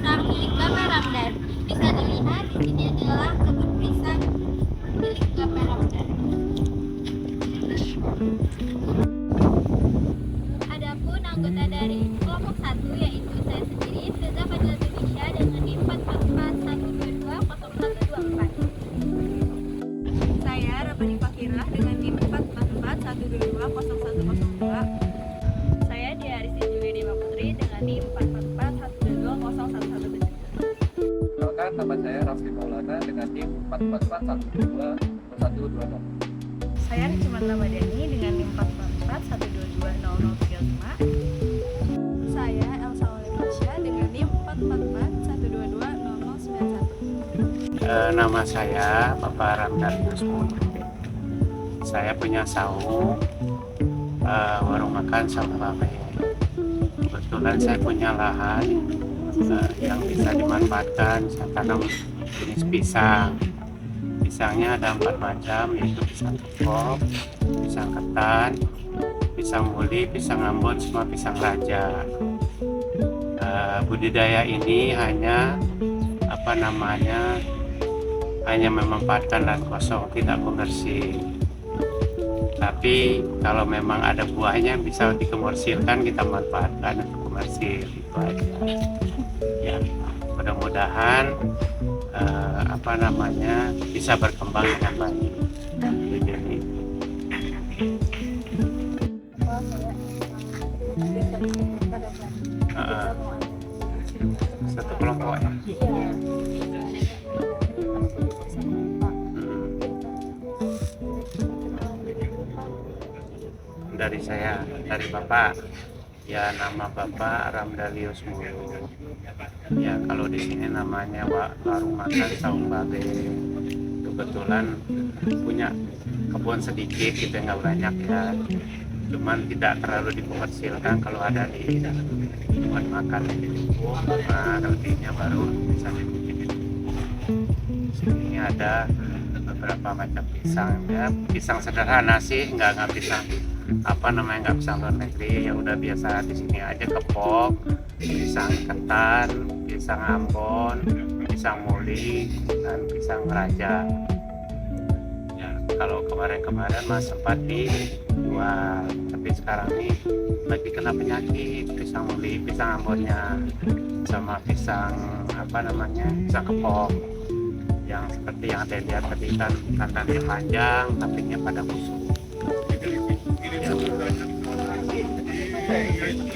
pisang milik Bapak Ramdan. Bisa dilihat di sini adalah kebun pisang milik Bapak Ramdan. Adapun anggota dari kelompok 1 yaitu saya sendiri, Firza Fadila Tunisha dengan NIM 444120124. Saya Rabani Fakirah dengan NIM 444122102. Saya Diaris Juli Dewa Putri dengan NIM 444120113. Perkenalkan, nama saya Raffi Maulana dengan NIM 444122120. Saya Ricuman Ramadhani dengan NIM 444122035. Saya Elsa Olivia dengan NIM 444122091. Nama saya Bapak Ramdan Yusmul. Saya punya saung warung makan Saung Babe. Kebetulan saya punya lahan yang bisa dimanfaatkan. Saya tanam jenis pisang. Pisangnya ada 4 macam, yaitu pisang kepok, pisang ketan, pisang muli, pisang ambon, semua pisang raja. Budidaya ini hanya hanya memanfaatkan lahan kosong, tidak komersil. Tapi kalau memang ada buahnya bisa dikomersilkan, kita manfaatkan untuk komersil, itu aja. Ya, mudah-mudahan bisa berkembang dengan baik. Jadi satu kelompok ya. Dari saya, dari Bapak, ya nama Bapak Ramdalius Mulu. Ya kalau di sini namanya warung makan Saung Babe. Kebetulan punya kebun sedikit, kita nggak banyak ya. Cuman tidak terlalu dikomersilkan, kalau ada di buat makan rotinya baru bisa dibikin. Sini ada beberapa macam pisang ya, pisang sederhana sih, nggak pisang nggak pisang luar negeri, ya udah biasa di sini aja, kepok, pisang ketan, pisang ambon, pisang muli, dan pisang raja. Ya kalau kemarin mah sempat dijual, tapi sekarang nih lagi kena penyakit pisang muli, pisang ambonnya, sama pisang pisang kepok yang seperti yang Anda lihat tadi kan kantangnya panjang, tapinya pada busuk. Ya,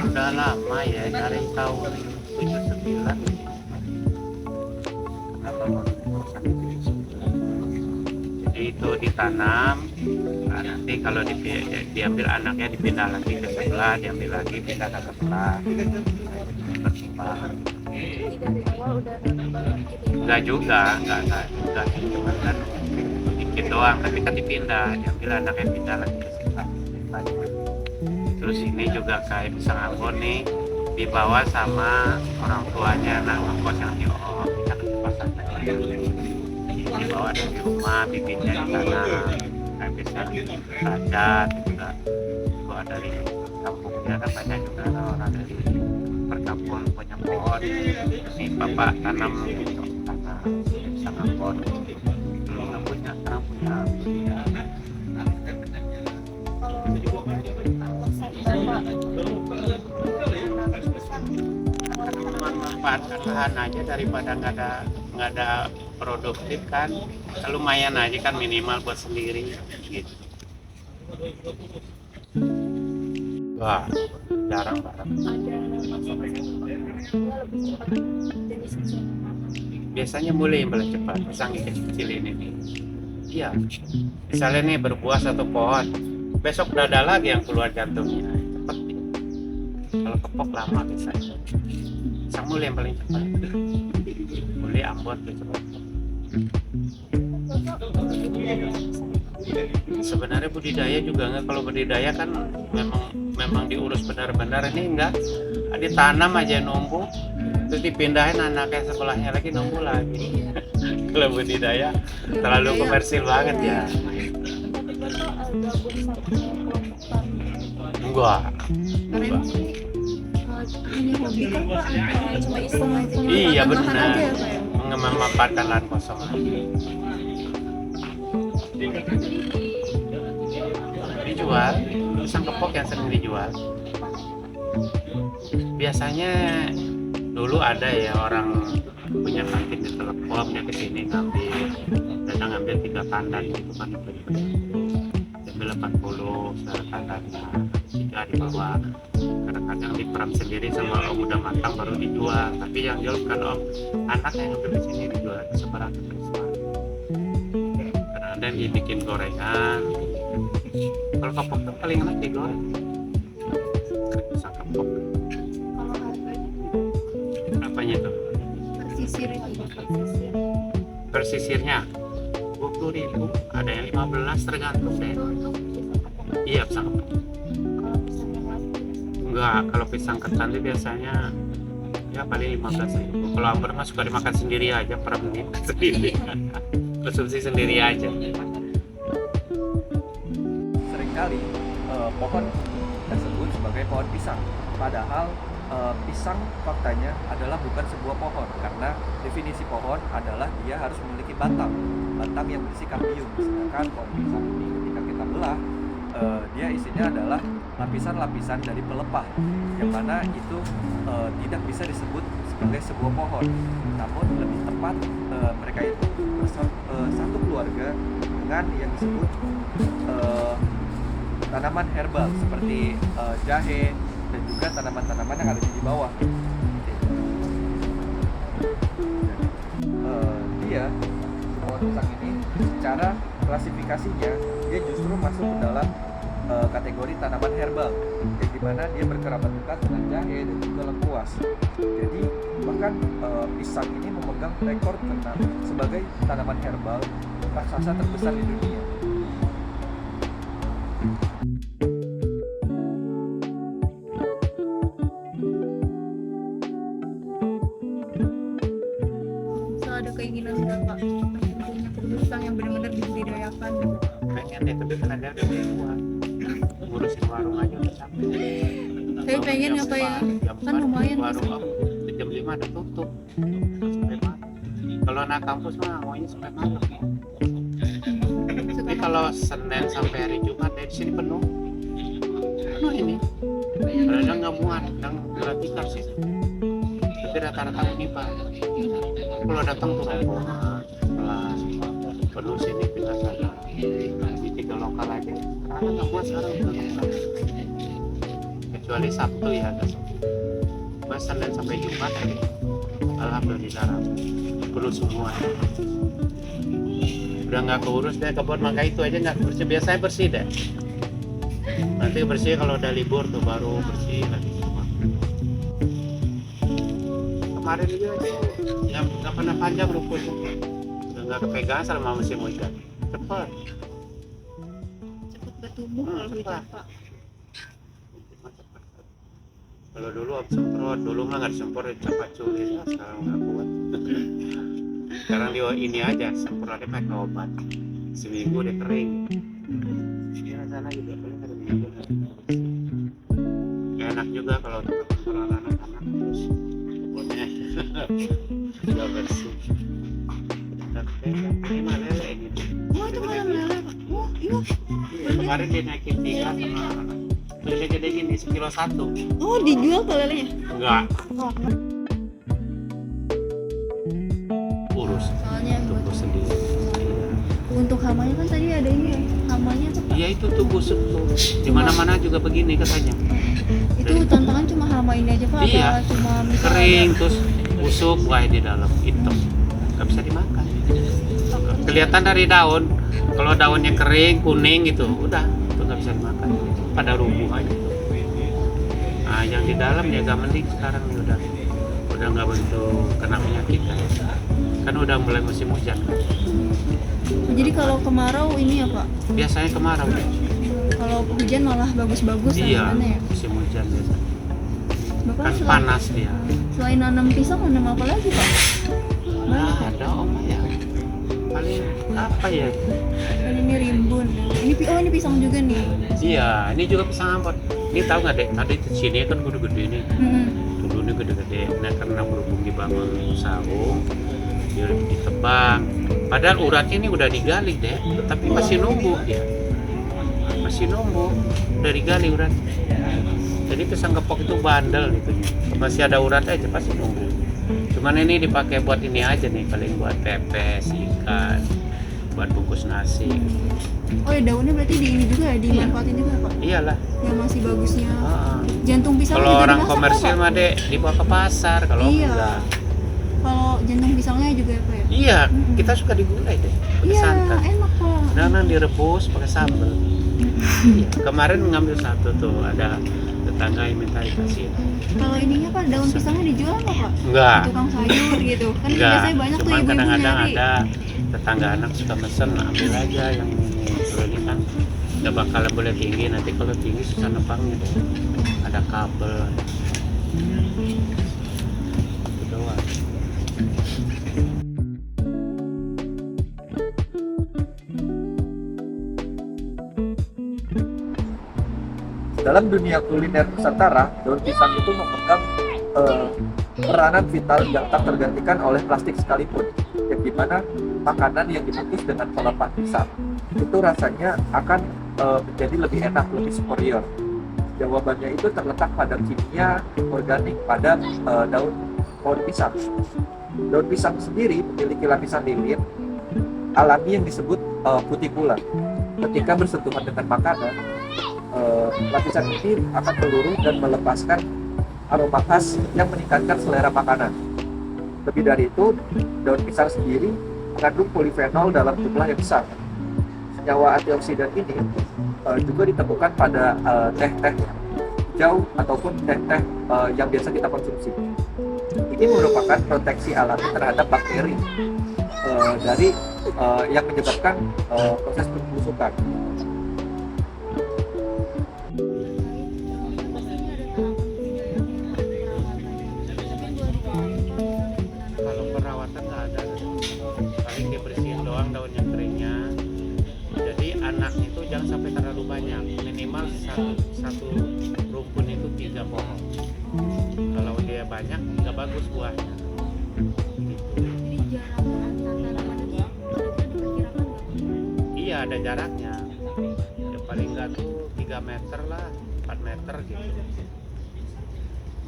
udah lama ya, dari tahun 79. Jadi itu ditanam, nah, nanti kalau diambil anaknya dipindah lagi ke sebelah, diambil lagi pindah ke sebelah, berkembang. Enggak juga, cuma kan sedikit doang, tapi kan dipindah, diambil anaknya pindah lagi ke sebelah. Terus ini juga kayak pisang ambon nih, dibawa sama orang tuanya, orang kos yang di kita ke pasar tadi, dibawa dari rumah, bibitnya di sana, kayak pisang raja juga dibawa dari kampungnya, kan banyak juga orang dari perkampungan punya pohon. Ini bapak tanam pisang ambon, dulu nggak punya, sekarang punya. Manfaatkan lahan aja daripada nggak ada produktif kan, lumayan aja kan, minimal buat sendiri gitu. Wah, jarang banget. Biasanya mulai yang paling cepat, pisang kecil-kecil ini nih. Iya, misalnya nih berbuah satu pohon, besok udah ada lagi yang keluar jantungnya, cepet. Kalau kepok lama biasanya. Pisang mulai yang paling cepat. Mulai ambon tuh cepat. Sebenarnya budidaya juga enggak, kalau budidaya kan memang diurus benar-benar, ini enggak. Ditanam aja numbuh, terus dipindahin anaknya sebelahnya lagi numbuh lagi. Kalau budidaya terlalu komersil banget ya. Enggak. hanya hobi kan Pak? Atau cuma iseng aja? Iya Pemanfaatan lahan benar, aja ya Pak ya? memanfaatkan lahan kosong aja. Dijual, pisang kepok yang sering dijual. Biasanya dulu ada ya orang punya kantin di Telepon, dia kesini ngambil 3 tandan gitu kan, ambil 80 tandannya, 3 dibawa. Kadang-kadang diperam sendiri sama om udah matang baru dijual, tapi yang jual bukan om, anak yang ngambil di sini dijual sebarang ke restoran. Kadang-kadang dibikin gorengan. Kalau kepok tuh paling enak digoreng. Pisang kepok. Kalau harganya Apanya tuh? bersisir itu Pak, bersisir. Persisirnya 20.000, ada yang 15, tergantung deh. Itu untuk pisang kepok. Iya, pisang kepok. Kalau pisang yang lain Enggak, kalau pisang ketan itu biasanya ya paling 15.000. Kalau Amber mah suka dimakan sendiri aja, per menit sendiri. Konsumsi sendiri aja. Seringkali pohon tersebut sebagai pohon pisang. Padahal pisang faktanya adalah bukan sebuah pohon, karena definisi pohon adalah dia harus memiliki batang yang berisi kambium. Sedangkan pohon pisang ini ketika kita belah, dia isinya adalah lapisan-lapisan dari pelepah, yang mana itu tidak bisa disebut sebagai sebuah pohon. Namun lebih tepat mereka itu satu keluarga dengan yang disebut tanaman herbal seperti jahe dan juga tanaman-tanaman yang ada di bawah. Dia pohon pisang ini secara klasifikasinya dia justru masuk ke dalam kategori tanaman herbal, yang dimana dia berkerabat dekat dengan jahe dan juga lengkuas. Jadi bahkan pisang ini memegang rekor sebagai tanaman herbal raksasa terbesar di dunia. So ada keinginan nggak Pak punya kebun pisang yang benar-benar dibudidayakan? Pengen deh, tapi kan ada yang buat ngurusin warung aja udah capek. Saya pengen ya Pak ya, kan lumayan warung pisang. om jam 5 udah tutup sampai malam. Kalau anak kampus mah maunya sampai malam. Tapi kalau Senin sampai hari Jumat dari sini penuh ini. Kadang nggak muat, kadang berarti sih. Tapi rata-rata ini Pak. Kalau datang tuh rombongan, kelas penuh sini pindah sana. Di 3 lokal aja. Karena nggak muat sekarang udah lokal. Kecuali Sabtu ya agak sepi. Pas Senin sampai Jumat aja. Alhamdulillah penuh semua. Udah nggak keurus deh kebun mangga itu aja nggak bersih, biasanya bersih deh. Nanti bersih kalau udah libur tuh baru bersih lagi. Kemarin juga nggak pernah panjang rumputnya, udah nggak kepegang selama musim hujan. Cepat. Cepat bertumbuh kalau hujan Pak. Kalau dulu semprot, dulu mah nggak disemprot cepat sulit, sekarang nggak kuat. Sekarang dia ini aja semprotnya pakai obat, seminggu dia kering. Ya sana juga paling ada minggu. Enak juga kalau untuk anak-anak terus pokoknya sudah bersih. Ini mah lele ini. Oh itu malam lele Pak. Oh iya. Kemarin dia naikin 3 sama lele gede gini 1 kilo 1. Oh dijual ke lelenya? Enggak. Urus. Soalnya Tumbuh sendiri. untuk hamanya kan tadi ada ini ya, hamanya tuh Pak. Iya itu tuh busuk tuh. Di mana-mana juga begini katanya. Itu tantangan cuma hama ini aja Pak? Iya. Apa cuma misalnya Kering terus busuk, buah di dalam hitam. Gak bisa dimakan. Kelihatan dari daun. Kalau daunnya kering, kuning gitu, udah itu gak bisa dimakan. Pada rubuh aja. Nah yang di dalam ya gak mending sekarang nih udah nggak begitu kena penyakit kan udah mulai musim hujan kan. Jadi kalau kemarau ini ya Pak? Biasanya kemarau. Kalau hujan malah bagus-bagus Iya, tanamannya ya? musim hujan biasanya. Bapak Kan panas dia. selain nanam pisang nanam apa lagi Pak? Nah, ada om ya. Paling apa ya? Kan ini rimbun. Ini pisang juga nih. Iya, ini juga pisang ambon. Ini tahu nggak dek? Tadi di sini kan gede-gede nih. Dulu ini gede-gede. Nah karena berhubung dibangun sarung, dia ditebang. Padahal uratnya ini udah digali deh, tapi masih numbuh dia. Masih numbuh, udah digali urat. Jadi pisang kepok itu bandel gitu. Masih ada urat aja pasti numbuh. Cuman ini dipakai buat ini aja nih, paling buat pepes, ikan, buat bungkus nasi. Oh ya daunnya berarti di ini juga ya, dimanfaatin juga Pak? Iyalah. Yang masih bagusnya. Ah. Jantung pisang Kalau juga orang dimasak, komersil Pak? mah dek dibawa ke pasar, kalau Iya. enggak. Kalau jantung pisangnya juga ya Pak ya? Iya, kita suka digulai deh, pakai Iya, santan. enak Pak. Dan direbus pakai sambal. Iya, kemarin ngambil satu tuh, ada tetangga yang minta dikasih. Kalau ininya Pak, daun pisangnya dijual nggak Pak? Enggak. Tukang sayur gitu. Kan Enggak, biasanya banyak tuh cuman ibu-ibu kadang-kadang nyari. ada tetangga anak suka mesen, ambil aja yang ini. Kalau ini kan nggak bakalan boleh tinggi, nanti kalau tinggi susah nebangnya deh. Ada kabel. Itu doang. Dalam dunia kuliner Nusantara, daun pisang itu memegang peranan vital yang tak tergantikan oleh plastik sekalipun. Yang dimana makanan yang dibungkus dengan pelepah pisang itu rasanya akan menjadi lebih enak, lebih superior. Jawabannya itu terletak pada kimia organik pada daun pohon pisang. Daun pisang sendiri memiliki lapisan lilin alami yang disebut cuticula. Ketika bersentuhan dengan makanan, lapisan ini akan meluruh dan melepaskan aroma khas yang meningkatkan selera makanan. Lebih dari itu, daun pisang sendiri mengandung polifenol dalam jumlah yang besar. Senyawa antioksidan ini juga ditemukan pada teh-teh hijau ataupun teh-teh yang biasa kita konsumsi. Ini merupakan proteksi alami terhadap bakteri dari yang menyebabkan proses pembusukan. Kalau perawatan nggak ada, paling dibersihin doang daun yang keringnya. Jadi anaknya itu jangan sampai terlalu banyak, minimal satu rumpun itu 3 pohon. Kalau dia banyak nggak bagus buahnya. Jadi jarak antar tanaman itu kira-kira diperkirakan nggak? Iya ada jaraknya. Ya paling nggak tuh 3 meter lah, 4 meter gitu.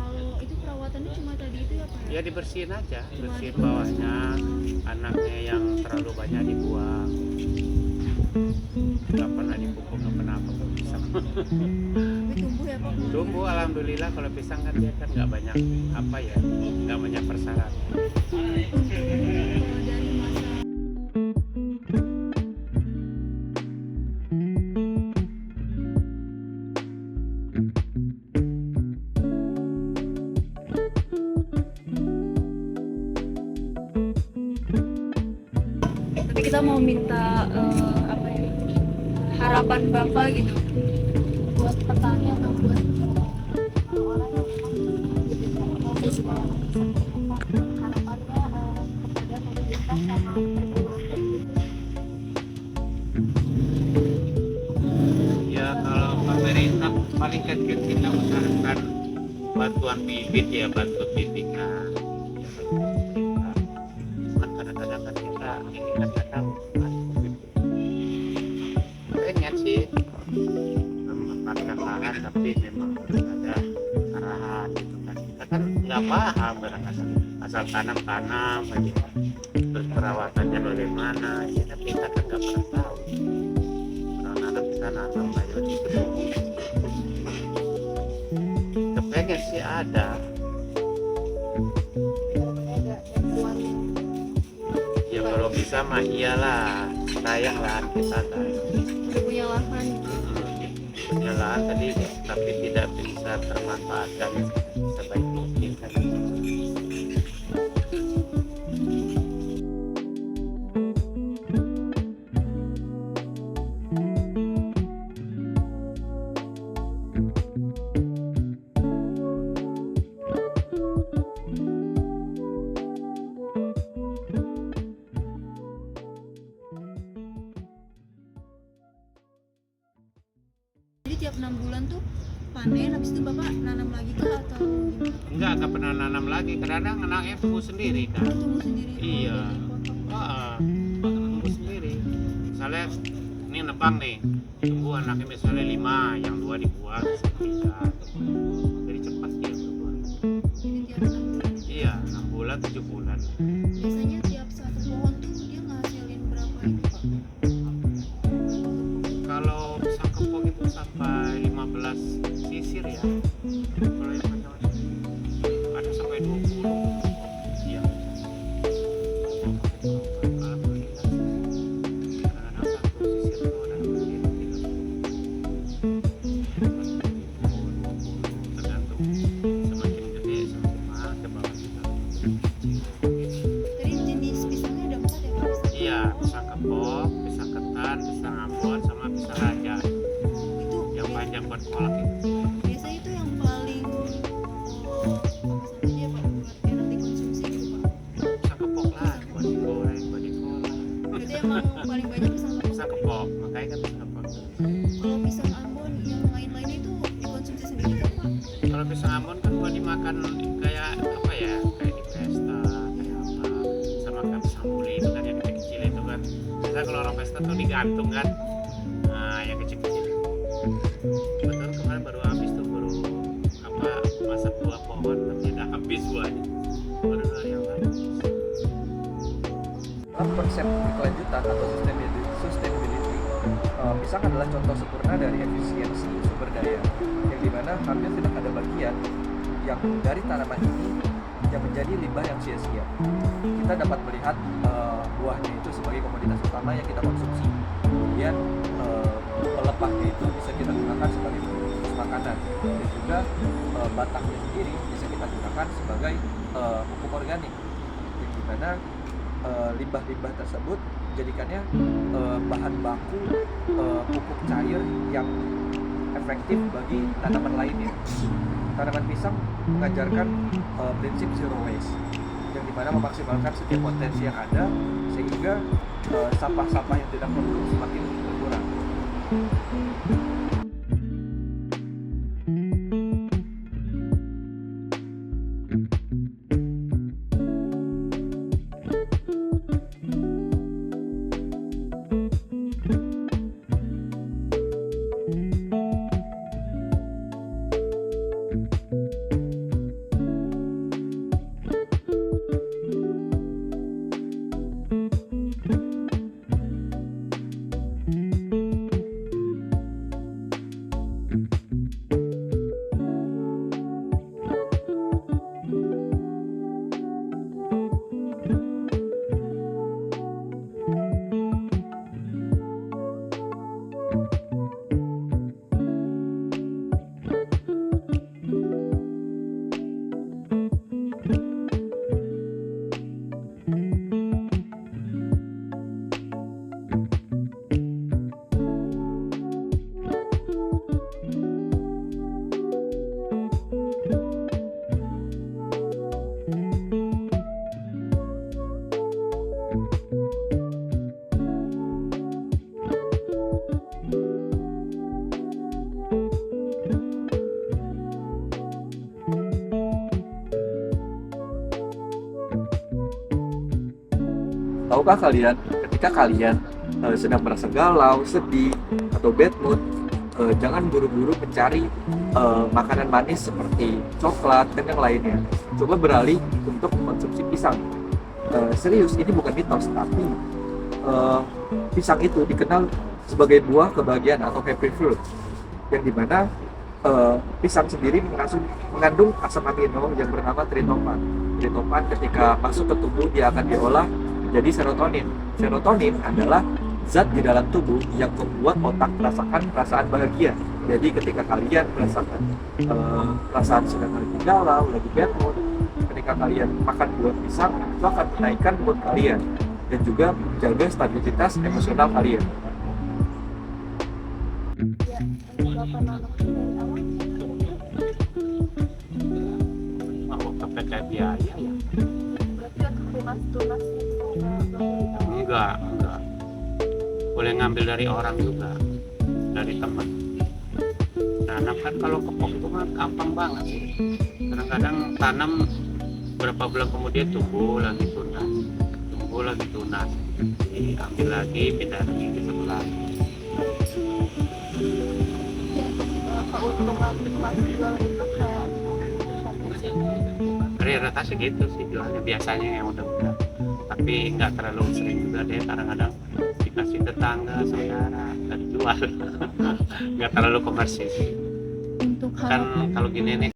Kalau itu perawatannya cuma tadi itu ya Pak? Ya dibersihin aja, bersihin bawahnya, anaknya yang terlalu banyak dibuang. Nggak pernah dipupuk, nggak pernah apa kalau pisang. Tapi tumbuh ya Pak? Tumbuh alhamdulillah, kalau pisang kan dia kan nggak banyak apa ya, nggak banyak persyaratan. Kalau dari masa tapi kita mau minta apa ya, harapan Bapak gitu buat petani atau buat orang yang memang mau berjualan harapannya kepada pemerintah sama Ya kalau pemerintah paling kecil kita usahakan bantuan bibit ya, bantu bibitan. Cuman kadang-kadang kan kita ini kan nggak tahu pengen sih memanfaatkan lahan, tapi memang harus ada arahan gitu kan. Kita kan nggak paham kadang asal tanam aja, terus perawatannya bagaimana ya, tapi kita kan nggak pernah tahu. Kalau nanam kita nanam aja gitu. Kepengen sih ada. Ya kalau bisa mah iyalah, sayang lahan kita kan. udah punya lahan Punya lahan tadi, tapi tidak bisa termanfaatkan sebaik mungkin kan. jadi tiap 6 bulan tuh panen habis itu bapak nanam lagi kah atau gimana? Enggak pernah nanam lagi, kadang-kadang anaknya tumbuh sendiri kan. Oh, tumbuh sendiri. Iya. Dipotong. Tumbuh sendiri. Misalnya ini nebang nih, tumbuh anaknya misalnya 5, yang 2 dibuang, bisa. Jadi cepat dia tumbuh. Jadi tiap 6 bulan. Iya, 6 bulan, 7 bulan. Biasanya tiap satu pohon tuh dia ngasilin berapa itu pak? Kalau pisang kepok itu sampai 15 sisir ya. Kalau yang macam-macam ada sampai 20. Iya. Kadang-kadang satu sisir itu ada 30. Tergantung semakin gede semakin mahal ke bawah kita. Tadi jenis pisangnya ada 4 ya pak? Iya, pisang kepok, pisang ketan, pisang ambon, sama pisang raja Itu yang panjang buat kolak itu. biasanya itu yang paling apa saja pak buat enak dikonsumsi gitu pak? Pisang kepok lah, buat digoreng, buat dikolak. Berarti emang paling banyak pisang kepok. Pisang kepok, makanya kan pisang kepok. Kalau pisang Ambon yang lain-lainnya itu dikonsumsi sendiri kan pak? Kalau pisang ambon kan buat dimakan kayak apa ya, kayak di pesta, kayak apa, sama kayak pisang buli itu kan yang kecil-kecil itu kan. Biasanya kalau orang pesta tuh digantung kan, nah yang kecil-kecil. Betul kemarin baru habis tuh, baru apa masak 2 pohon tapi udah habis buahnya. Baru hari yang lain. Dalam konsep berkelanjutan atau sustainability, pisang adalah contoh sempurna dari efisiensi sumber daya, yang dimana hampir tidak ada bagian yang dari tanaman ini yang menjadi limbah yang sia-sia. Kita dapat melihat buahnya itu sebagai komoditas utama yang kita konsumsi. Kemudian pelepahnya itu bisa kita gunakan sebagai bungkus makanan, dan juga batangnya sendiri bisa kita gunakan sebagai pupuk organik, yang dimana limbah-limbah tersebut menjadikannya bahan baku pupuk cair yang efektif bagi tanaman lainnya. Tanaman pisang mengajarkan prinsip zero waste, yang dimana memaksimalkan setiap potensi yang ada sehingga sampah-sampah yang tidak perlu semakin berkurang. Tahukah kalian, ketika kalian sedang merasa galau, sedih, atau bad mood, jangan buru-buru mencari makanan manis seperti coklat dan yang lainnya. Coba beralih untuk mengkonsumsi pisang. Serius, ini bukan mitos, tapi pisang itu dikenal sebagai buah kebahagiaan atau happy fruit, yang dimana pisang sendiri mengandung asam amino yang bernama tritophan. Tritophan ketika masuk ke tubuh dia akan diolah jadi serotonin. Serotonin adalah zat di dalam tubuh yang membuat otak merasakan perasaan bahagia. Jadi ketika kalian merasakan perasaan sedang lagi galau, lagi bad mood, ketika kalian makan buah pisang, itu akan menaikkan mood kalian dan juga menjaga stabilitas emosional kalian. Ya, bapak nanam dari awal Mau kepepet biaya ya? berarti kan tunas itu Enggak. Boleh ngambil dari orang juga, dari teman. nanam kan kalau kepok itu kan gampang banget sih. Kadang-kadang tanam berapa bulan kemudian tumbuh lagi tunas, diambil lagi, pindah lagi ke sebelah. Keuntungan pas jual itu kayak Rata segitu sih jualnya biasanya yang udah, tapi nggak terlalu sering juga deh, kadang-kadang dikasih tetangga, saudara, dan jual. Nggak terlalu komersil. Untuk Kan kalau gini nih